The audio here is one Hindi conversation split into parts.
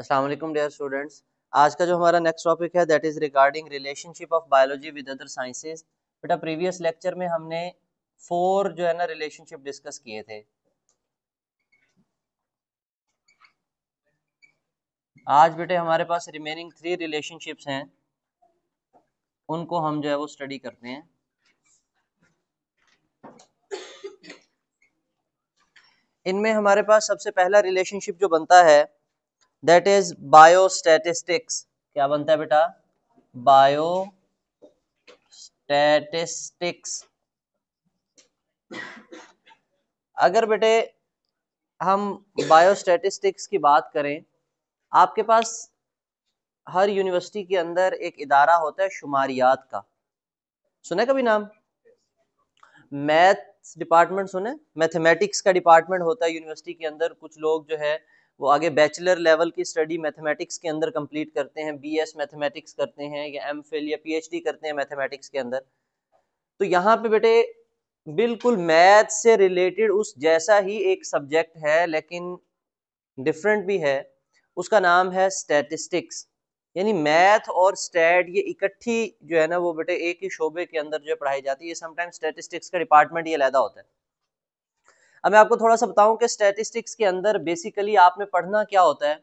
अस्सलाम वालेकुम डियर स्टूडेंट्स। आज का जो हमारा नेक्स्ट टॉपिक है that is regarding relationship of biology with other sciences. बेटा प्रीवियस लेक्चर में हमने 4 जो है ना रिलेशनशिप डिस्कस किए थे। आज बेटे हमारे पास रिमेनिंग 3 रिलेशनशिप्स हैं, उनको हम जो है वो स्टडी करते हैं। इनमें हमारे पास सबसे पहला रिलेशनशिप जो बनता है दैट इज बायोस्टैटिस्टिक्स। क्या बनता है बेटा? बायोस्टैटिस्टिक्स। अगर बेटे हम बायोस्टैटिस्टिक्स की बात करें, आपके पास हर यूनिवर्सिटी के अंदर एक इदारा होता है शुमारियात का। सुने कभी नाम? मैथ्स डिपार्टमेंट सुने? मैथमेटिक्स का डिपार्टमेंट होता है यूनिवर्सिटी के अंदर। कुछ लोग जो है वो आगे बैचलर लेवल की स्टडी मैथमेटिक्स के अंदर कंप्लीट करते हैं, बीएस मैथमेटिक्स करते हैं या एमफिल या पीएचडी करते हैं मैथमेटिक्स के अंदर। तो यहाँ पे बेटे बिल्कुल मैथ से रिलेटेड उस जैसा ही एक सब्जेक्ट है, लेकिन डिफरेंट भी है। उसका नाम है स्टैटिस्टिक्स। यानी मैथ और स्टैट ये इकट्ठी जो है ना वो बेटे एक ही शोबे के अंदर जो पढ़ाई जाती है। समटाइम स्टैटिस्टिक्स का डिपार्टमेंट ये अलग होता है। अब मैं आपको थोड़ा सा बताऊं कि स्टैटिस्टिक्स के अंदर बेसिकली आपने पढ़ना क्या होता है।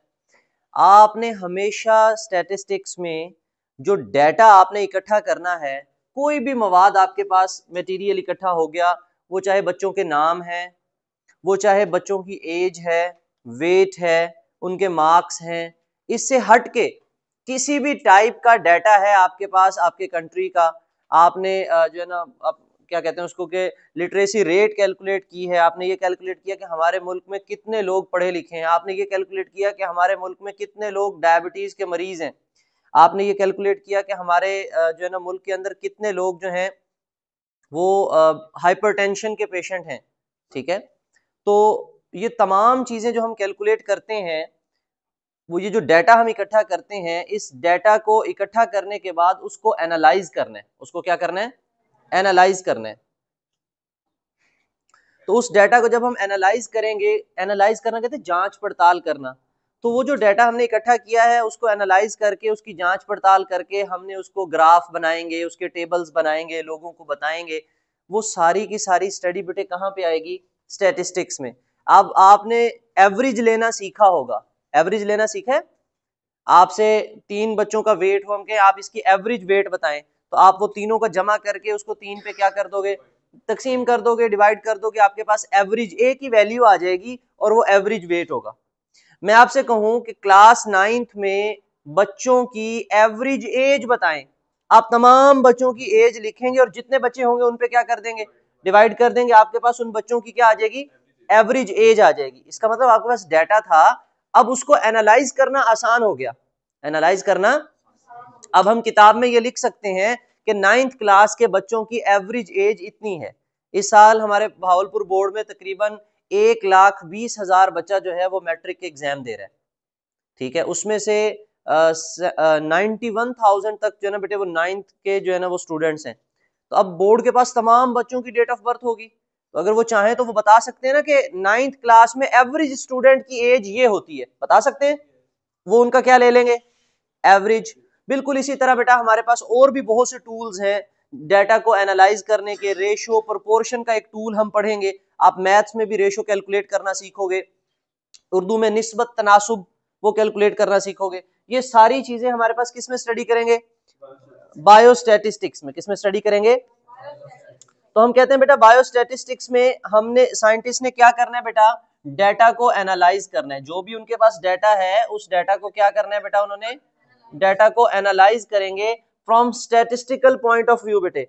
आपने हमेशा स्टैटिस्टिक्स में जो डाटा आपने इकट्ठा करना है, कोई भी मवाद आपके पास मटेरियल इकट्ठा हो गया, वो चाहे बच्चों के नाम है, वो चाहे बच्चों की एज है, वेट है, उनके मार्क्स हैं, इससे हट के किसी भी टाइप का डाटा है आपके पास आपके कंट्री का, आपने जो है ना आप क्या कहते हैं उसको कि लिटरेसी रेट कैलकुलेट की है, आपने ये कैलकुलेट किया कि हमारे मुल्क में कितने लोग पढ़े लिखे हैं, आपने ये कैलकुलेट किया कि हमारे मुल्क में कितने लोग डायबिटीज के मरीज हैं, आपने ये कैलकुलेट किया कि हमारे जो है ना मुल्क के अंदर कितने लोग जो हैं वो हाइपरटेंशन के पेशेंट हैं। ठीक है, तो ये तमाम चीजें जो हम कैलकुलेट करते हैं, वो ये जो डाटा हम इकट्ठा करते हैं, इस डाटा को इकट्ठा करने के बाद उसको एनालाइज करना है। उसको क्या करना है? एनालाइज करना है। तो उस डाटा को जब हम एनालाइज करेंगे, एनालाइज करना कहते हैं जांच पड़ताल करना। तो वो जो डाटा हमने इकट्ठा किया है उसको एनालाइज करके, उसकी जांच पड़ताल करके हमने उसको ग्राफ बनाएंगे, उसके टेबल्स बनाएंगे, लोगों को बताएंगे। वो सारी की सारी स्टडी बेटे कहाँ पे आएगी? स्टैटिस्टिक्स में। अब आपने एवरेज लेना सीखा होगा। एवरेज लेना सीखा है? आपसे 3 बच्चों का वेट हो, हम कहें आप इसकी एवरेज वेट बताएं, तो आप वो तीनों का जमा करके उसको 3 पे क्या कर दोगे? तकसीम कर दोगे, डिवाइड कर दोगे, आपके पास एवरेज एक ही वैल्यू आ जाएगी और वो एवरेज वेट होगा। मैं आपसे कहूं कि क्लास 9th में बच्चों की एवरेज एज बताएं, आप तमाम बच्चों की एज लिखेंगे और जितने बच्चे होंगे उन पे क्या कर देंगे? डिवाइड कर देंगे। आपके पास उन बच्चों की क्या आ जाएगी? एवरेज एज आ जाएगी। इसका मतलब आपके पास डाटा था, अब उसको एनालाइज करना आसान हो गया। एनालाइज करना, अब हम किताब में ये लिख सकते हैं कि 9th क्लास के बच्चों की एवरेज एज इतनी है। इस साल हमारे भावलपुर बोर्ड में तकरीबन 1,20,000 बच्चा जो है वो मैट्रिक के एग्जाम दे रहा है। ठीक है, उसमें से 91,000 तक जो है ना बेटे वो 9th के जो है ना वो स्टूडेंट्स हैं। तो अब बोर्ड के पास तमाम बच्चों की डेट ऑफ बर्थ होगी, तो अगर वो चाहें तो वो बता सकते हैं ना कि 9th क्लास में एवरेज स्टूडेंट की एज ये होती है, बता सकते हैं। वो उनका क्या ले लेंगे? एवरेज। बिल्कुल इसी तरह बेटा हमारे पास और भी बहुत से टूल्स हैं डाटा को एनालाइज करने के। रेशियो प्रोपोर्शन का एक टूल हम पढ़ेंगे। आप मैथ्स में भी रेशियो कैलकुलेट करना सीखोगे, उर्दू में निस्बत तनासुब वो कैलकुलेट करना सीखोगे। ये सारी चीजें हमारे पास किस में स्टडी करेंगे? बायोस्टैटिस्टिक्स में। किस में स्टडी करेंगे? तो हम कहते हैं बेटा बायोस्टैटिस्टिक्स में हमने साइंटिस्ट ने क्या करना है बेटा? डाटा को एनालाइज करना है। जो भी उनके पास डाटा है उस डाटा को क्या करना है बेटा? उन्होंने डाटा को एनालाइज करेंगे from statistical point of view बेटे।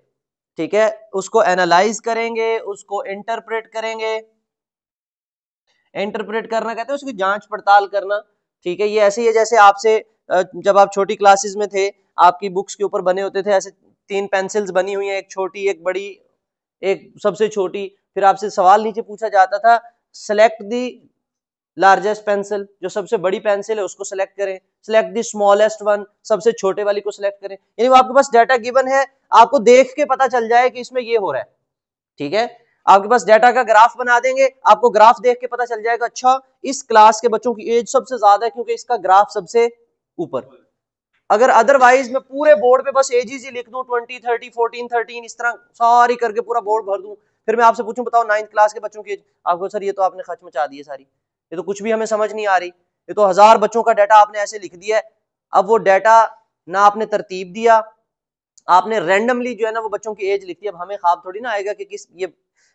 ठीक है, उसको एनालाइज करेंगे, उसको इंटरप्रेट करेंगे। इंटरप्रेट करना कहते हैं उसकी जांच पड़ताल करना। ठीक है, ये ऐसे ही है जैसे आपसे जब आप छोटी क्लासेस में थे, आपकी बुक्स के ऊपर बने होते थे ऐसे 3 पेंसिल्स बनी हुई हैं, एक छोटी, एक बड़ी, एक सबसे छोटी। फिर आपसे सवाल नीचे पूछा जाता था, सेलेक्ट दी लार्जेस्ट पेंसिल, जो सबसे बड़ी पेंसिल है उसको सेलेक्ट करें, सेलेक्ट दी स्मॉलेस्ट वन, सबसे छोटे वाली को सेलेक्ट करें। यानी वो आपके पास डाटा गिवन है, आपको देख के पता चल जाए कि इसमें ये हो रहा है। ठीक है, आपके पास डाटा का ग्राफ बना देंगे, आपको ग्राफ देख के पता चल जाएगा अच्छा इस क्लास के बच्चों की एज सबसे ज्यादा है क्योंकि इसका ग्राफ सबसे ऊपर। अगर अदरवाइज मैं पूरे बोर्ड पे बस एजेस ही लिख दूं 20, 30, 14, 13 इस तरह सारी करके पूरा बोर्ड भर दूं, फिर मैं आपसे पूछूं बताओ 9th क्लास के बच्चों की एज, आपको सर ये तो आपने खच मचा दी है सारी, ये तो कुछ भी हमें समझ नहीं आ रही, ये तो 1000 बच्चों का डाटा आपने ऐसे लिख दिया है। अब वो डाटा ना आपने तरतीब दिया, आपने रैंडमली जो है ना वो बच्चों की एज लिख दी। अब हमें ख्वाब थोड़ी ना आएगा कि किस ये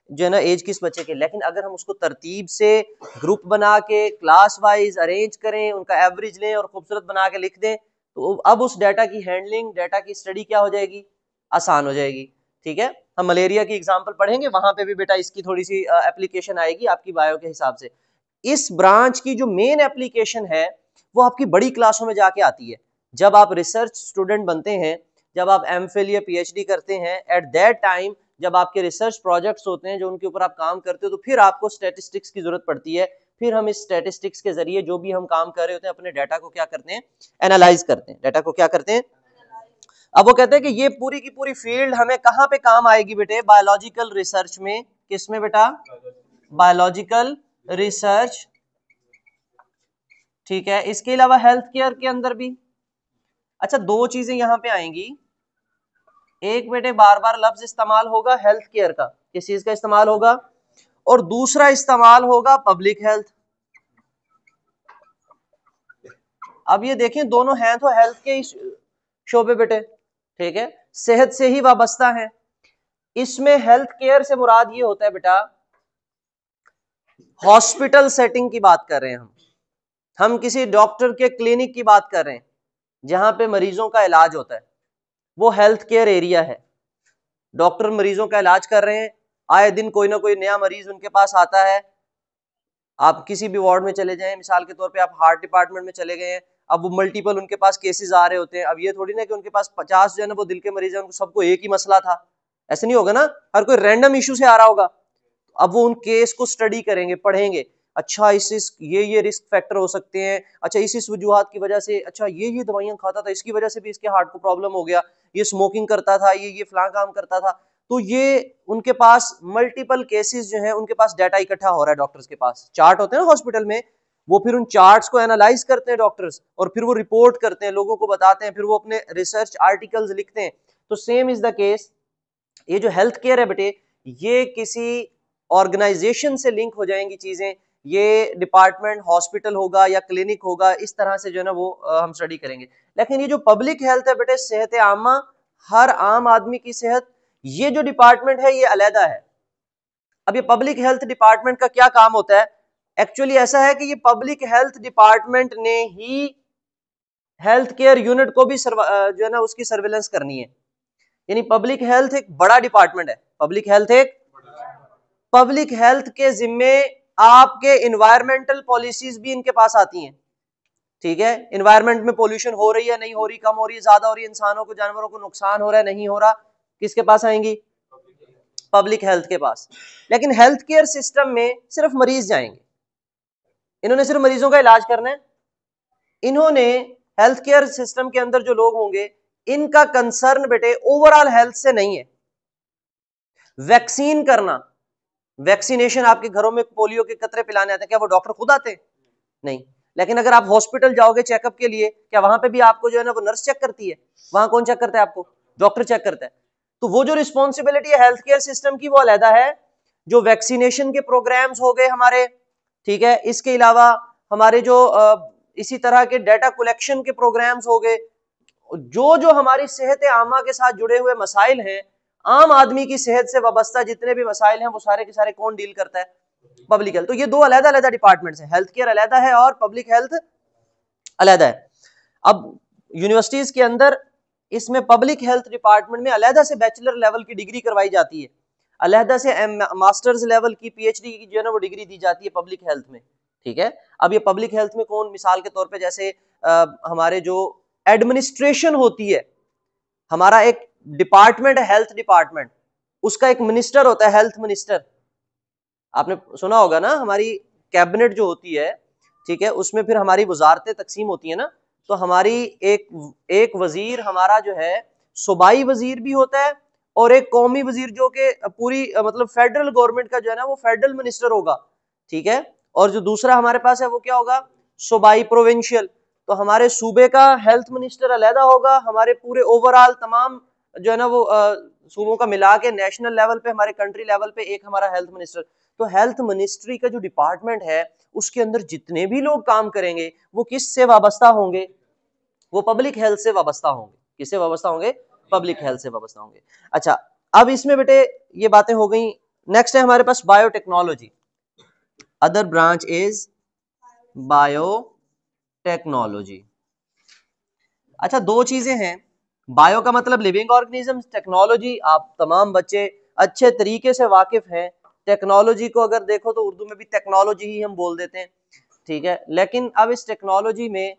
जो है ना एज किस बच्चे के, लेकिन अगर हम उसको तरतीब से ग्रुप बना के क्लास वाइज अरेंज करें, उनका एवरेज लें और खूबसूरत बना के लिख दें, तो अब उस डाटा की हैंडलिंग, डाटा की स्टडी क्या हो जाएगी, आसान हो जाएगी। ठीक है, हम मलेरिया की एग्जांपल पढ़ेंगे, वहां पे भी बेटा इसकी थोड़ी सी एप्लीकेशन आएगी आपकी बायो के हिसाब से। इस ब्रांच की जो मेन एप्लीकेशन है वो आपकी बड़ी क्लासों में जाके आती है। जब आप रिसर्च स्टूडेंट बनते हैं, जब आप एमफिल या पीएचडी करते हैं, एट दैट टाइम जब आपके रिसर्च प्रोजेक्ट्स होते हैं जो उनके ऊपर आप काम करते हो, तो फिर आपको स्टैटिस्टिक्स की जरूरत पड़ती है। फिर हम इस स्टैटिस्टिक्स के जरिए जो भी हम काम कर रहे होते हैं अपने डाटा को क्या करते हैं, एनालाइज करते हैं, डाटा को क्या करते हैं। अब वो कहते हैं कि ये पूरी की पूरी फील्ड हमें कहां पे काम आएगी बेटे, बायोलॉजिकल रिसर्च में। किसमें बेटा, बायोलॉजिकल रिसर्च। ठीक है, इसके अलावा हेल्थ केयर के अंदर भी। अच्छा, दो चीजें यहां पे आएंगी, एक बेटे बार बार लफ्ज इस्तेमाल होगा हेल्थ केयर का, किस चीज का इस्तेमाल होगा, और दूसरा इस्तेमाल होगा पब्लिक हेल्थ। अब ये देखें दोनों हैं तो हेल्थ के शोबे बेटे, ठीक है, सेहत से ही वाबस्ता है। इसमें हेल्थ केयर से मुराद ये होता है बेटा, हॉस्पिटल सेटिंग की बात कर रहे हैं हम किसी डॉक्टर के क्लिनिक की बात कर रहे हैं जहां पे मरीजों का इलाज होता है, वो हेल्थ केयर एरिया है। डॉक्टर मरीजों का इलाज कर रहे हैं, आए दिन कोई ना कोई नया मरीज उनके पास आता है। आप किसी भी वार्ड में चले जाएं, मिसाल के तौर पे आप हार्ट डिपार्टमेंट में चले गए हैं, अब वो मल्टीपल उनके पास केसेस आ रहे होते हैं। अब ये थोड़ी ना कि उनके पास 50 जो है ना वो दिल के मरीज हैं, उनको सबको एक ही मसला था, ऐसे नहीं होगा ना, हर कोई रैंडम इशू से आ रहा होगा। अब वो उन केस को स्टडी करेंगे, पढ़ेंगे, अच्छा इस ये रिस्क फैक्टर हो सकते हैं, अच्छा इस वजूहात की वजह से, अच्छा ये दवाइयां खाता था इसकी वजह से भी इसके हार्ट को प्रॉब्लम हो गया, ये स्मोकिंग करता था, ये फलां काम करता था। तो ये उनके पास मल्टीपल केसेस जो है, उनके पास डाटा इकट्ठा हो रहा है, डॉक्टर्स के पास चार्ट होते हैं ना हॉस्पिटल में, वो फिर उन चार्ट्स को एनालाइज करते हैं डॉक्टर्स, और फिर वो रिपोर्ट करते हैं, लोगों को बताते हैं, फिर वो अपने रिसर्च आर्टिकल्स लिखते हैं। तो सेम इज द केस, ये जो हेल्थ केयर है बेटे, ये किसी ऑर्गेनाइजेशन से लिंक हो जाएंगी चीजें, ये डिपार्टमेंट हॉस्पिटल होगा या क्लिनिक होगा, इस तरह से जो है ना वो हम स्टडी करेंगे। लेकिन ये जो पब्लिक हेल्थ है बेटे, सेहत आमा, हर आम आदमी की सेहत, ये जो डिपार्टमेंट है ये अलहदा है। अब ये पब्लिक हेल्थ डिपार्टमेंट का क्या काम होता है, एक्चुअली ऐसा है कि ये पब्लिक हेल्थ डिपार्टमेंट ने ही हेल्थ केयर यूनिट को भी जो है ना उसकी सर्विलेंस करनी है। यानी पब्लिक हेल्थ एक बड़ा डिपार्टमेंट है, पब्लिक हेल्थ के जिम्मे आपके इन्वायरमेंटल पॉलिसीज भी इनके पास आती हैं। ठीक है, इन्वायरमेंट में पोल्यूशन हो रही है, नहीं हो रही, कम हो रही है, ज्यादा हो रही है, इंसानों को जानवरों को नुकसान हो रहा है, नहीं हो रहा, किसके पास आएंगी, पब्लिक हेल्थ के पास। लेकिन हेल्थ केयर सिस्टम में सिर्फ मरीज जाएंगे, इन्होंने सिर्फ मरीजों का इलाज करना है। इन्होंने हेल्थ केयर सिस्टम के अंदर जो लोग होंगे, इनका कंसर्न बेटे ओवरऑल हेल्थ से नहीं है। वैक्सीन करना, वैक्सीनेशन, आपके घरों में पोलियो के कतरे पिलाने आते हैं, क्या वो डॉक्टर खुद आते हैं? नहीं। लेकिन अगर आप हॉस्पिटल जाओगे चेकअप के लिए, क्या वहां पे भी आपको जो है ना वो नर्स चेक करती है? वहां कौन चेक करता है आपको? डॉक्टर चेक करता है। तो वो जो रिस्पॉन्सिबिलिटी है हेल्थ केयर सिस्टम की वो अलहदा है। जो वैक्सीनेशन के प्रोग्राम्स हो गए हमारे, ठीक है, इसके अलावा हमारे जो इसी तरह के डाटा कलेक्शन के प्रोग्राम्स हो गए, जो जो हमारी सेहत आमा के साथ जुड़े हुए मसाइल हैं, आम आदमी की सेहत से वाबस्ता जितने भी मसाइल हैं, वो सारे के सारे कौन डील करता है? Public health. तो ये दो अलग अलग डिपार्टमेंट्स हैं, हेल्थ केयर अलग है और पब्लिक हेल्थ अलग है। अब यूनिवर्सिटीज के अंदर इसमें पब्लिक हेल्थ डिपार्टमेंट में अलहदा से बैचलर लेवल की डिग्री करवाई जाती है, अलहदा से मास्टर्स लेवल की पीएचडी की जो है ना वो डिग्री दी जाती है पब्लिक हेल्थ में। ठीक है, अब ये पब्लिक हेल्थ में कौन, मिसाल के तौर पे जैसे हमारे जो एडमिनिस्ट्रेशन होती है, हमारा एक डिपार्टमेंट है हेल्थ डिपार्टमेंट, उसका एक मिनिस्टर होता है, हेल्थ मिनिस्टर। आपने सुना होगा ना, हमारी कैबिनेट जो होती है, ठीक है, उसमें फिर हमारी वजारतें तकसीम होती है ना, तो हमारी एक वजीर हमारा जो है सूबाई वजीर भी होता है और एक कौमी वजीर जो कि पूरी मतलब फेडरल गवर्नमेंट का जो है ना वो फेडरल मिनिस्टर होगा, ठीक है। और जो दूसरा हमारे पास है वो क्या होगा, सूबाई प्रोविंशियल। तो हमारे सूबे का हेल्थ मिनिस्टर अलहदा होगा, हमारे पूरे ओवरऑल तमाम जो है ना वो सूबों का मिला के नेशनल लेवल पे, हमारे कंट्री लेवल पे एक हमारा हेल्थ मिनिस्टर। तो हेल्थ मिनिस्ट्री का जो डिपार्टमेंट है उसके अंदर जितने भी लोग काम करेंगे वो किससे वाबस्ता होंगे, वो पब्लिक हेल्थ से वाबस्ता होंगे। किससे वाबस्ता होंगे, पब्लिक हेल्थ से वाबस्ता होंगे। अच्छा, अब इसमें बेटे ये बातें हो गई। नेक्स्ट है हमारे पास biotechnology. Other branch is biotechnology. अच्छा, दो चीजें हैं। बायो का मतलब लिविंग ऑर्गेनिजम्स, टेक्नोलॉजी आप तमाम बच्चे अच्छे तरीके से वाकिफ हैं। टेक्नोलॉजी को अगर देखो तो उर्दू में भी टेक्नोलॉजी ही हम बोल देते हैं, ठीक है। लेकिन अब इस टेक्नोलॉजी में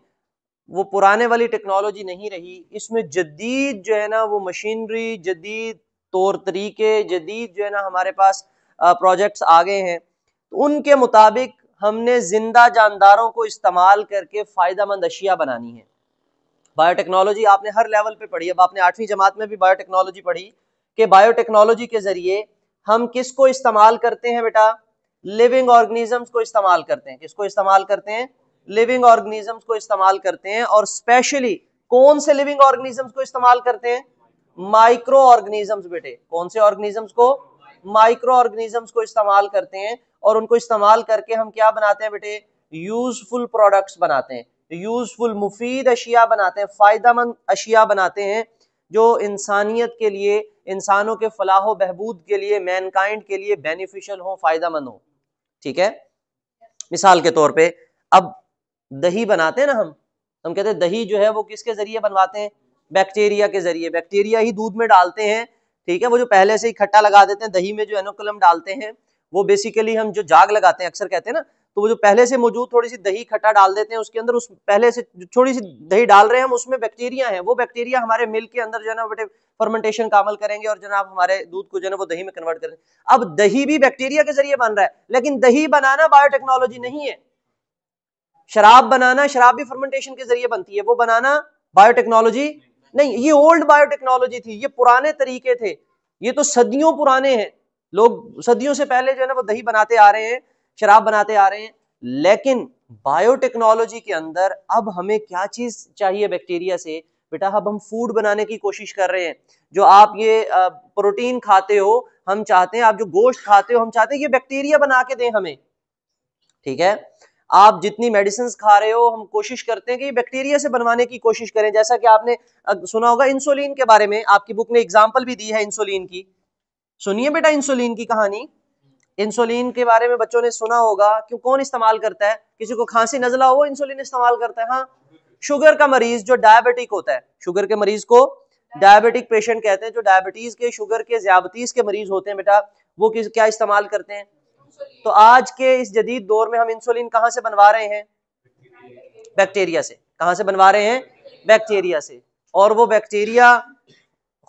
वो पुराने वाली टेक्नोलॉजी नहीं रही, इसमें जदीद जो है ना वो मशीनरी, जदीद तौर तरीके, जदीद जो है ना हमारे पास प्रोजेक्ट्स आ गए हैं। तो उनके मुताबिक हमने जिंदा जानदारों को इस्तेमाल करके फायदेमंद अशिया बनानी है। बायोटेक्नोलॉजी आपने हर लेवल पे पढ़ी, अब आपने 8वीं जमात में भी बायोटेक्नोलॉजी पढ़ी कि बायोटेक्नोलॉजी के जरिए हम किसको इस्तेमाल करते हैं बेटा, लिविंग ऑर्गेनिजम्स को इस्तेमाल करते हैं। किसको इस्तेमाल करते हैं, लिविंग ऑर्गेनिजम्स को इस्तेमाल करते हैं। और स्पेशली कौन से लिविंग ऑर्गेनिजम्स को इस्तेमाल करते हैं, माइक्रो ऑर्गेनिजम्स बेटे। कौन से ऑर्गेनिजम्स को, माइक्रो ऑर्गेनिजम्स को इस्तेमाल करते हैं। और उनको इस्तेमाल करके हम क्या बनाते हैं बेटे, यूजफुल प्रोडक्ट्स बनाते हैं, यूजफुल मुफीद अशिया बनाते हैं, फायदेमंद अशिया बनाते हैं जो इंसानियत के लिए, इंसानों के फलाह बहबूद के लिए, मैनकाइंड के लिए बेनिफिशियल हो, फायदेमंद हो, ठीक है। मिसाल के तौर पे अब दही बनाते हैं ना हम कहते हैं दही जो है वो किसके जरिए बनवाते हैं, बैक्टीरिया के जरिए। बैक्टीरिया ही दूध में डालते हैं, ठीक है। वो जो पहले से ही खट्टा लगा देते हैं, दही में जो एनोकुलम डालते हैं, वो बेसिकली हम जो जाग लगाते हैं अक्सर कहते हैं ना, तो वो जो पहले से मौजूद थोड़ी सी दही खट्टा डाल देते हैं उसके अंदर, उस पहले से थोड़ी सी दही डाल रहे हैं हम, उसमें बैक्टीरिया है, वो बैक्टीरिया हमारे मिल्क के अंदर जो है ना बेटे फर्मेंटेशन का अमल करेंगे और जनाब हमारे दूध को जो है ना वो दही में कन्वर्ट करेंगे। अब दही भी बैक्टीरिया के जरिए बन रहा है, लेकिन दही बनाना बायोटेक्नोलॉजी नहीं है। शराब बनाना, शराब भी फर्मेंटेशन के जरिए बनती है, वो बनाना बायोटेक्नोलॉजी नहीं। ये ओल्ड बायोटेक्नोलॉजी थी, ये पुराने तरीके थे, ये तो सदियों पुराने हैं। लोग सदियों से पहले जो है ना वो दही बनाते आ रहे हैं, शराब बनाते आ रहे हैं। लेकिन बायोटेक्नोलॉजी के अंदर अब हमें क्या चीज चाहिए बैक्टीरिया से बेटा, अब हम फूड बनाने की कोशिश कर रहे हैं। जो आप ये प्रोटीन खाते हो, हम चाहते हैं, आप जो गोश्त खाते हो, हम चाहते हैं ये बैक्टीरिया बना के दें हमें, ठीक है। आप जितनी मेडिसिन खा रहे हो, हम कोशिश करते हैं कि बैक्टीरिया से बनवाने की कोशिश करें। जैसा कि आपने सुना होगा इंसुलिन के बारे में, आपकी बुक ने एग्जांपल भी दी है इंसुलिन की। सुनिए बेटा इंसुलिन की कहानी। इंसुलिन के बारे में बच्चों ने सुना होगा, क्यों, कौन इस्तेमाल करता है, किसी को खांसी नजला हो वो इंसुलिन इस्तेमाल करता है। हाँ, शुगर का मरीज जो डायबिटिक होता है, शुगर के मरीज को डायबिटिक पेशेंट कहते हैं, जो डायबिटीज के, शुगर के, ज़ियाबतीस के मरीज होते हैं बेटा, वो क्या इस्तेमाल करते हैं। तो आज के इस जदीद दौर में हम इंसुलिन कहां से बनवा रहे हैं, बैक्टीरिया से। कहां से बनवा रहे हैं, बैक्टीरिया से। और वो बैक्टीरिया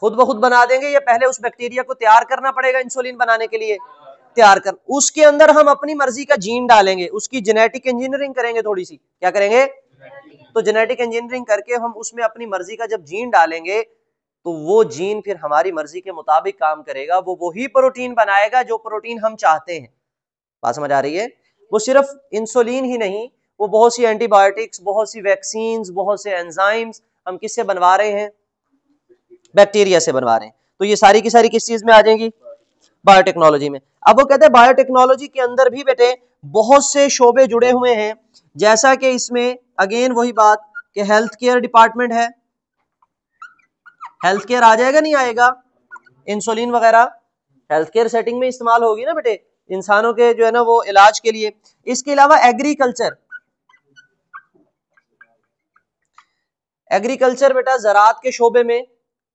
खुद ब खुद बना देंगे या पहले उस बैक्टीरिया को तैयार करना पड़ेगा इंसुलिन बनाने के लिए, तैयार कर, उसके अंदर हम अपनी मर्जी का जीन डालेंगे, उसकी जेनेटिक इंजीनियरिंग करेंगे थोड़ी सी। क्या करेंगे, तो जेनेटिक इंजीनियरिंग करके हम उसमें अपनी मर्जी का जब जीन डालेंगे तो वो जीन फिर हमारी मर्जी के मुताबिक काम करेगा, वो वही प्रोटीन बनाएगा जो प्रोटीन हम चाहते हैं। बात समझ आ रही है। वो सिर्फ इंसुलिन ही नहीं, वो बहुत सी एंटीबायोटिक्स, बहुत सी वैक्सीन्स, बहुत से एंजाइम्स हम किससे बनवा रहे हैं, बैक्टीरिया से बनवा रहे हैं। तो ये सारी की सारी किस चीज में आ जाएंगी, बायोटेक्नोलॉजी में। अब वो कहते हैं बायोटेक्नोलॉजी के अंदर भी बेटे बहुत से शोबे जुड़े हुए हैं। जैसा कि इसमें अगेन वही बात कि हेल्थ केयर डिपार्टमेंट है, हेल्थ केयर आ जाएगा नहीं आएगा, इंसुलिन वगैरह हेल्थ केयर सेटिंग में इस्तेमाल होगी ना बेटे, इंसानों के जो है ना वो इलाज के लिए। इसके अलावा एग्रीकल्चर, एग्रीकल्चर बेटा ज़राअत के शोबे में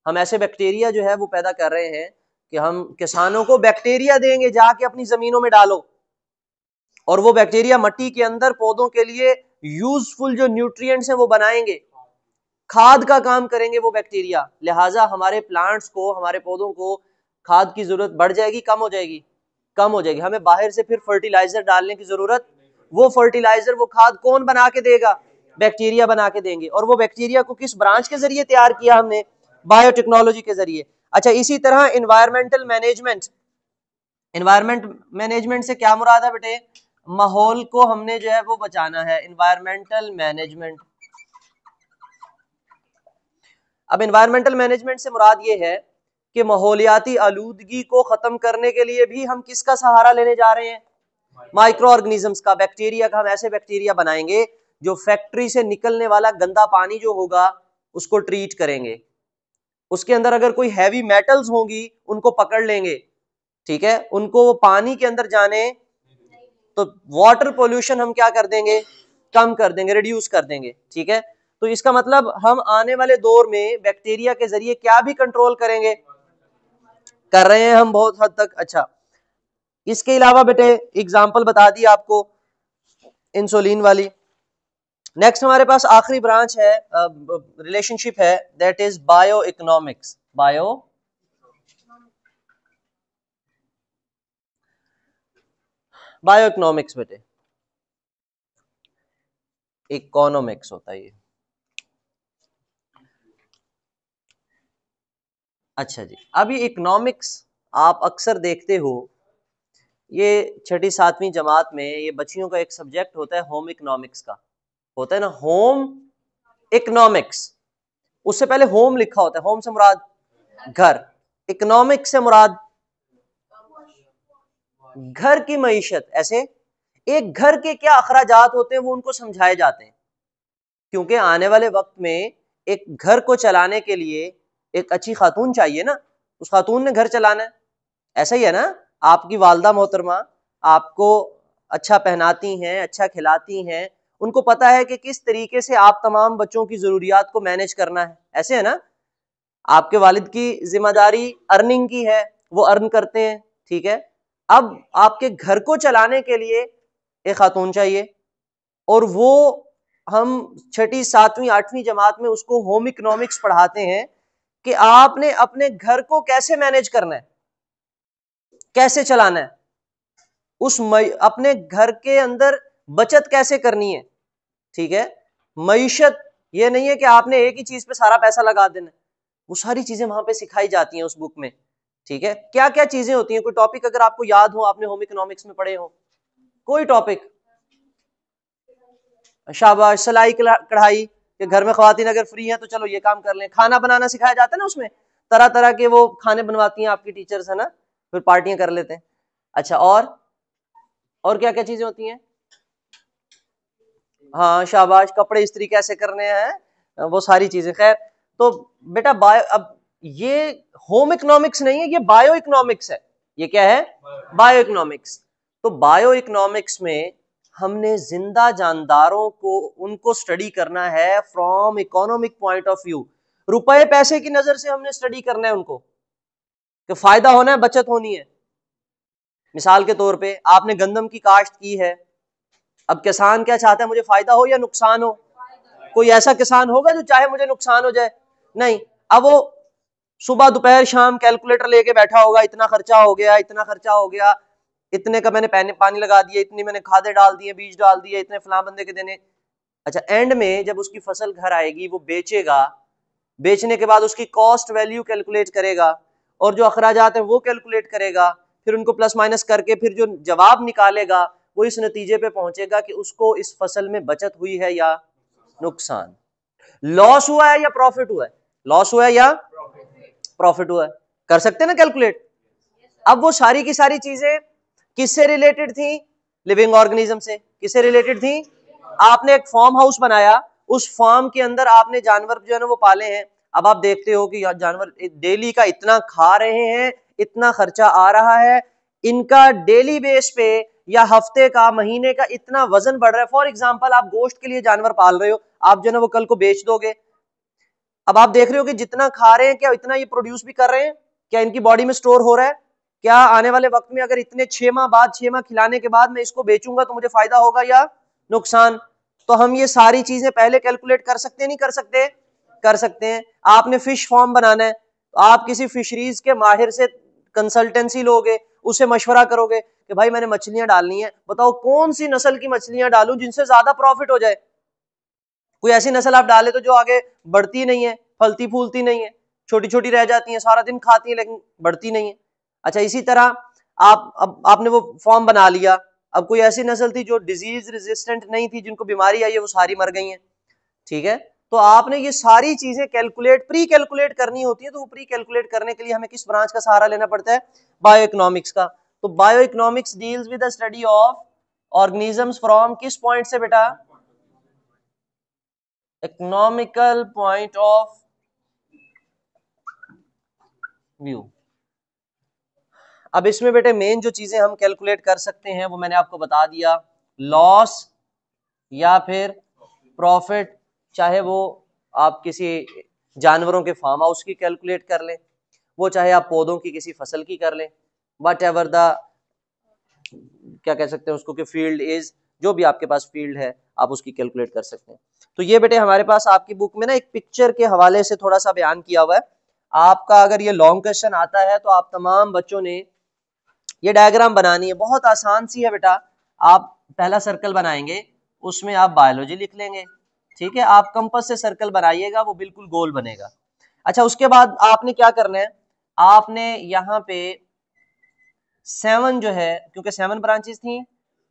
हम ऐसे बैक्टीरिया जो है वो पैदा कर रहे हैं कि हम किसानों को बैक्टीरिया देंगे, जाके अपनी जमीनों में डालो, और वो बैक्टीरिया मट्टी के अंदर पौधों के लिए यूजफुल जो न्यूट्रिएंट्स हैं वो बनाएंगे, खाद का काम करेंगे वो बैक्टीरिया। लिहाजा हमारे प्लांट्स को, हमारे पौधों को खाद की जरूरत बढ़ जाएगी, कम हो जाएगी, कम हो जाएगी। हमें बाहर से फिर फर्टिलाइजर डालने की जरूरत, वो फर्टिलाइजर, वो खाद कौन बना के देगा, बैक्टीरिया बना के देंगे। और वो बैक्टीरिया को किस ब्रांच के जरिए तैयार किया हमने, बायोटेक्नोलॉजी के जरिए। अच्छा, इसी तरह इन्वायरमेंटल मैनेजमेंट, इन्वायरमेंट मैनेजमेंट से क्या मुराद है बेटे, माहौल को हमने जो है वो बचाना है, इन्वायरमेंटल मैनेजमेंट। अब इन्वायरमेंटल मैनेजमेंट से मुराद ये है कि माहौलियाती आलूदगी को खत्म करने के लिए भी हम किसका सहारा लेने जा रहे हैं, माइक्रो ऑर्गेनिजम्स का, बैक्टीरिया का। हम ऐसे बैक्टीरिया बनाएंगे जो फैक्ट्री से निकलने वाला गंदा पानी जो होगा उसको ट्रीट करेंगे, उसके अंदर अगर कोई हैवी मेटल्स होंगी उनको पकड़ लेंगे, ठीक है, उनको वो पानी के अंदर जाने, तो वाटर पोल्यूशन हम क्या कर देंगे, कम कर देंगे, रिड्यूस कर देंगे, ठीक है। तो इसका मतलब हम आने वाले दौर में बैक्टीरिया के जरिए क्या भी कंट्रोल करेंगे, कर रहे हैं हम बहुत हद तक। अच्छा, इसके अलावा बेटे एग्जांपल बता दी आपको इंसुलिन वाली। नेक्स्ट हमारे पास आखिरी ब्रांच है, रिलेशनशिप है, that is bio economics. Bio economics बेटे, इकोनॉमिक्स होता है ये। अच्छा जी, अभी इकोनॉमिक्स आप अक्सर देखते हो, ये छठी सातवीं जमात में ये बच्चियों का एक सब्जेक्ट होता है होम इकोनॉमिक्स का, होता है ना, होम इकोनॉमिक्स। उससे पहले होम लिखा होता है, होम से मुराद घर, इकोनॉमिक्स से मुराद घर की मईशत। ऐसे एक घर के क्या अखराजात होते हैं वो उनको समझाए जाते हैं, क्योंकि आने वाले वक्त में एक घर को चलाने के लिए एक अच्छी खातून चाहिए ना, उस खातून ने घर चलाना है। ऐसा ही है ना, आपकी वालदा मोहतरमा आपको अच्छा पहनाती हैं, अच्छा खिलाती हैं, उनको पता है कि किस तरीके से आप तमाम बच्चों की जरूरियात को मैनेज करना है, ऐसे है ना। आपके वालिद की जिम्मेदारी अर्निंग की है, वो अर्न करते हैं, ठीक है। अब आपके घर को चलाने के लिए एक खातून चाहिए, और वो हम छठी सातवीं आठवीं जमात में उसको होम इकोनॉमिक्स पढ़ाते हैं कि आपने अपने घर को कैसे मैनेज करना है, कैसे चलाना है, अपने घर के अंदर बचत कैसे करनी है, ठीक है। मईशत ये नहीं है कि आपने एक ही चीज पे सारा पैसा लगा देना, वो सारी चीजें वहां पे सिखाई जाती हैं उस बुक में, ठीक है। क्या क्या चीजें होती हैं, कोई टॉपिक अगर आपको याद हो, आपने होम इकोनॉमिक्स में पढ़े हो कोई टॉपिक, शाबाश, सिलाई कढ़ाई, कि घर में खवातीन अगर फ्री हैं तो चलो ये काम कर लें। खाना बनाना सिखाया जाता है ना, उसमें तरह तरह के वो खाने बनवाती हैं आपकी टीचर्स, है ना, फिर पार्टियां कर लेते हैं। अच्छा, और क्या क्या चीजें होती हैं, हाँ शाबाश, कपड़े इस्त्री कैसे करने हैं, वो सारी चीजें। खैर, तो बेटा अब ये होम इकोनॉमिक्स नहीं है, ये बायो इकोनॉमिक्स है। ये क्या है, बायो इकोनॉमिक्स। तो बायो इकोनॉमिक्स में हमने जिंदा जानदारों को, उनको स्टडी करना है from economic point of view, रुपए पैसे की नजर से हमने स्टडी करना है उनको, कि फायदा होना है, बचत होनी है। मिसाल के तौर पे आपने गंदम की काश्त की है, अब किसान क्या चाहता है, मुझे फायदा हो या नुकसान हो। कोई ऐसा किसान होगा जो चाहे मुझे नुकसान हो जाए, नहीं। अब वो सुबह दोपहर शाम कैलकुलेटर लेके बैठा होगा, इतना खर्चा हो गया, इतना खर्चा हो गया, इतने का मैंने पानी लगा दिया, इतनी मैंने खादे डाल दिए, बीज डाल दिए, इतने फलां बंदे के देने। अच्छा, एंड में जब उसकी फसल घर आएगी, वो बेचेगा, बेचने के बाद उसकी कॉस्ट वैल्यू कैलकुलेट करेगा, और जो अखराजात है वो कैलकुलेट करेगा, फिर उनको प्लस माइनस करके फिर जो जवाब निकालेगा वो इस नतीजे पे पहुंचेगा कि उसको इस फसल में बचत हुई है या नुकसान, लॉस हुआ है या प्रॉफिट हुआ है, लॉस हुआ है या प्रॉफिट हुआ है। कर सकते हैं ना कैलकुलेट। अब वो सारी की सारी चीजें किससे रिलेटेड थी, लिविंग ऑर्गेनिज्म से। किससे रिलेटेड थी, आपने एक फार्म हाउस बनाया, उस फार्म के अंदर आपने जानवर जो है ना वो पाले हैं। अब आप देखते हो कि जानवर डेली का इतना खा रहे हैं, इतना खर्चा आ रहा है, इनका डेली बेस पे या हफ्ते का, महीने का इतना वजन बढ़ रहा है। फॉर एग्जाम्पल, आप गोश्त के लिए जानवर पाल रहे हो, आप जो है ना वो कल को बेच दोगे। अब आप देख रहे हो कि जितना खा रहे हैं, क्या इतना ये प्रोड्यूस भी कर रहे हैं, क्या इनकी बॉडी में स्टोर हो रहा है, क्या आने वाले वक्त में अगर इतने 6 माह बाद, 6 माह खिलाने के बाद मैं इसको बेचूंगा तो मुझे फायदा होगा या नुकसान। तो हम ये सारी चीजें पहले कैलकुलेट कर सकते हैं, नहीं कर सकते, कर सकते हैं। आपने फिश फार्म बनाना है, तो आप किसी फिशरीज के माहिर से कंसल्टेंसी लोगे, उससे मशवरा करोगे कि भाई मैंने मछलियां डालनी है, बताओ कौन सी नस्ल की मछलियां डालूं जिनसे ज्यादा प्रॉफिट हो जाए। कोई ऐसी नस्ल आप डाले तो जो आगे बढ़ती नहीं है, फलती फूलती नहीं है, छोटी छोटी रह जाती हैं, सारा दिन खाती हैं लेकिन बढ़ती नहीं है। अच्छा इसी तरह अब आपने वो फॉर्म बना लिया, अब कोई ऐसी नस्ल थी जो डिजीज रेजिस्टेंट नहीं थी, जिनको बीमारी आई है वो सारी मर गई हैं, ठीक है। तो आपने ये सारी चीजें प्री कैलकुलेट करनी होती है, तो वो प्री कैलकुलेट करने के लिए हमें किस ब्रांच का सहारा लेना पड़ता है? बायो इकोनॉमिक्स का। तो bio economics deals with the study of organisms from किस पॉइंट से बेटा? Economical point of view. अब इसमें बेटे मेन जो चीजें हम कैलकुलेट कर सकते हैं वो मैंने आपको बता दिया, लॉस या फिर प्रॉफिट, चाहे वो आप किसी जानवरों के फार्म हाउस की कैलकुलेट कर लें, वो चाहे आप पौधों की किसी फसल की कर लें, वट एवर द क्या कह सकते हैं उसको कि फील्ड इज, जो भी आपके पास फील्ड है आप उसकी कैलकुलेट कर सकते हैं। तो ये बेटे हमारे पास आपकी बुक में ना एक पिक्चर के हवाले से थोड़ा सा बयान किया हुआ है। आपका अगर ये लॉन्ग क्वेश्चन आता है तो आप तमाम बच्चों ने ये डायग्राम बनानी है, बहुत आसान सी है बेटा। आप पहला सर्कल बनाएंगे, उसमें आप बायोलॉजी लिख लेंगे, ठीक है। आप कंपास से सर्कल बनाइएगा, वो बिल्कुल गोल बनेगा। अच्छा उसके बाद आपने क्या करना है, आपने यहाँ पे 7 जो है, क्योंकि 7 ब्रांचेस थी,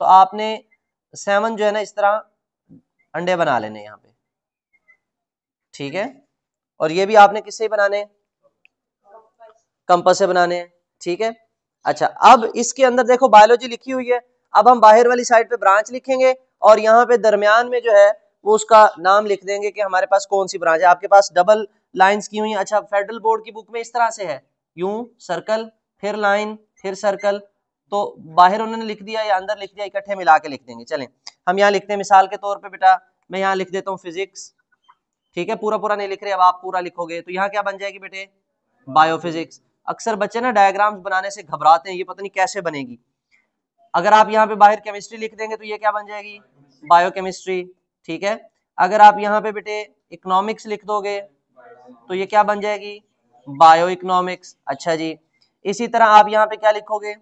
तो आपने 7 जो है ना इस तरह अंडे बना लेने यहाँ पे, ठीक है। और ये भी आपने किससे बनाने? कंपास से बनाने, ठीक है। अच्छा अब इसके अंदर देखो बायोलॉजी लिखी हुई है, अब हम बाहर वाली साइड पे ब्रांच लिखेंगे और यहाँ पे दरमियान में जो है वो उसका नाम लिख देंगे कि हमारे पास कौन सी ब्रांच है। आपके पास डबल लाइंस की हुई है। अच्छा फेडरल बोर्ड की बुक में इस तरह से है, यूं सर्कल फिर लाइन फिर सर्कल, तो बाहर उन्होंने लिख दिया या अंदर लिख दिया, इकट्ठे मिला के लिख देंगे। चलें हम यहाँ लिखते हैं मिसाल के तौर पर बेटा, मैं यहाँ लिख देता हूँ फिजिक्स, ठीक है। पूरा पूरा नहीं लिख रहे, अब आप पूरा लिखोगे तो यहाँ क्या बन जाएगी बेटे? बायोफिजिक्स। अक्सर बच्चे ना डायग्राम्स बनाने से घबराते हैं, ये पता नहीं कैसे बनेगी। अगर आप यहाँ पे बाहर केमिस्ट्री लिख देंगे तो ये क्या बन जाएगी? बायोकेमिस्ट्री, ठीक है। अगर आप यहाँ पे बेटे इकोनॉमिक्स लिख दोगे तो ये क्या बन जाएगी? Bio economics. अच्छा जी, इसी तरह आप यहाँ पे क्या लिखोगे?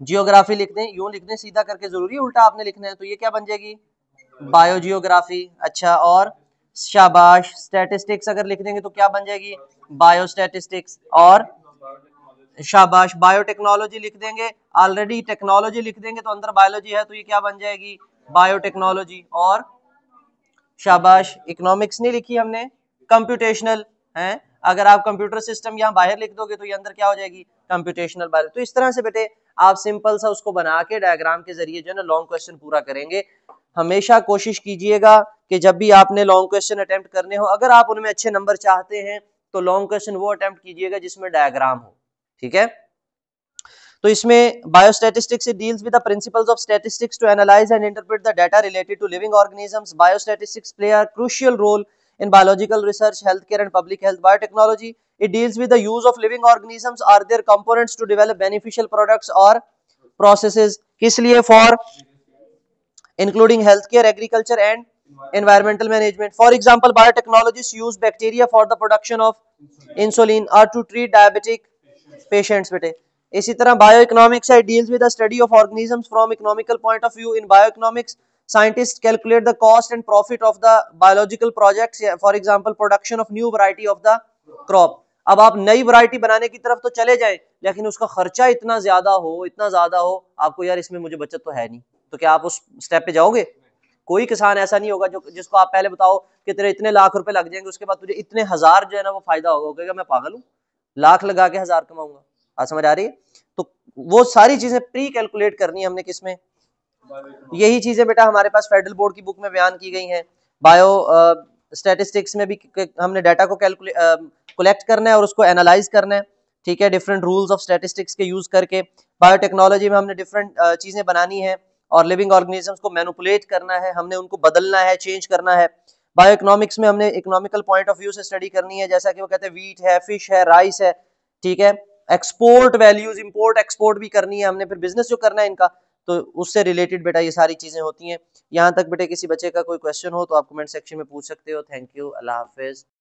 जियोग्राफी लिख दें, यूं लिख दें सीधा करके, जरूरी उल्टा आपने लिखना है, तो ये क्या बन जाएगी? Bio geography. अच्छा और शाबाश, स्टैटिस्टिक्स अगर लिख देंगे तो क्या बन जाएगी? Bio statistics. और शाबाश, बायोटेक्नोलॉजी लिख देंगे, ऑलरेडी टेक्नोलॉजी लिख देंगे तो अंदर बायोलॉजी है, तो ये क्या बन जाएगी? बायोटेक्नोलॉजी। और शाबाश, इकोनॉमिक्स नहीं लिखी हमने, कंप्यूटेशनल है, अगर आप कंप्यूटर सिस्टम यहाँ बाहर लिख दोगे तो ये अंदर क्या हो जाएगी? Computational bio. तो इस तरह से बेटे आप सिंपल सा उसको बना के डायग्राम के जरिए जो है ना लॉन्ग क्वेश्चन पूरा करेंगे। हमेशा कोशिश कीजिएगा कि जब भी आपने लॉन्ग क्वेश्चन अटेम्प्ट करने हो, अगर आप उनमें अच्छे नंबर चाहते हैं तो लॉन्ग क्वेश्चन वो अटेम्प्ट कीजिएगा जिसमें डायग्राम हो, ठीक है। तो इसमें biostatistics deals with the principles of statistics to analyse and interpret the data related to living organisms. Biostatistics play a crucial role in biological research, healthcare and public health. Biotechnology, it deals with the use of living organisms or their components to develop beneficial products or processes. किस लिए? For including healthcare, agriculture and environmental management. For example, biotechnologists use bacteria for the production of insulin or to treat diabetic patients बेटे। इसी तरह bioeconomics deals with the study of organisms from economical point of view. In bioeconomics, scientists calculate the cost and profit of the biological projects, for example production of new variety of the crop. अब आप नई वैरायटी बनाने की तरफ तो चले जाएं, लेकिन उसका खर्चा इतना ज्यादा हो आपको, यार इसमें मुझे बचत तो है नहीं, तो क्या आप उस स्टेप पे जाओगे? कोई किसान ऐसा नहीं होगा जो जिसको आप पहले बताओ कि तेरे इतने लाख रुपए लग जाएंगे, उसके बाद तुझे इतने हजार जो है ना वो फायदा होगा, मैं पागल हूँ, लाख लगा के हजार कमाऊंगा। आप समझ आ रही है? तो वो सारी चीजें प्री कैलकुलेट करनी है हमने किसमें? यही चीजें बेटा हमारे पास फेडरल बोर्ड की बुक में बयान की गई हैं। बायो स्टैटिस्टिक्स में भी हमने डाटा को कलेक्ट करना है और उसको एनालाइज करना है, ठीक है, डिफरेंट रूल्स ऑफ स्टैटिस्टिक्स के यूज करके। बायोटेक्नोलॉजी में हमने डिफरेंट चीजें बनानी है और लिविंग ऑर्गेनिजम्स को मैनिपुलेट करना है, हमने उनको बदलना है, चेंज करना है। बायो इकोनॉमिक्स में हमने इकोनॉमिकल पॉइंट ऑफ व्यू से स्टडी करनी है, जैसा कि वो कहते हैं वीट है, फिश है, राइस है, ठीक है। एक्सपोर्ट वैल्यूज, इंपोर्ट एक्सपोर्ट भी करनी है हमने, फिर बिजनेस जो करना है इनका, तो उससे रिलेटेड बेटा ये सारी चीजें होती हैं। यहाँ तक बेटे किसी बच्चे का कोई क्वेश्चन हो तो आप कमेंट सेक्शन में पूछ सकते हो। Thank you, Allah Hafiz.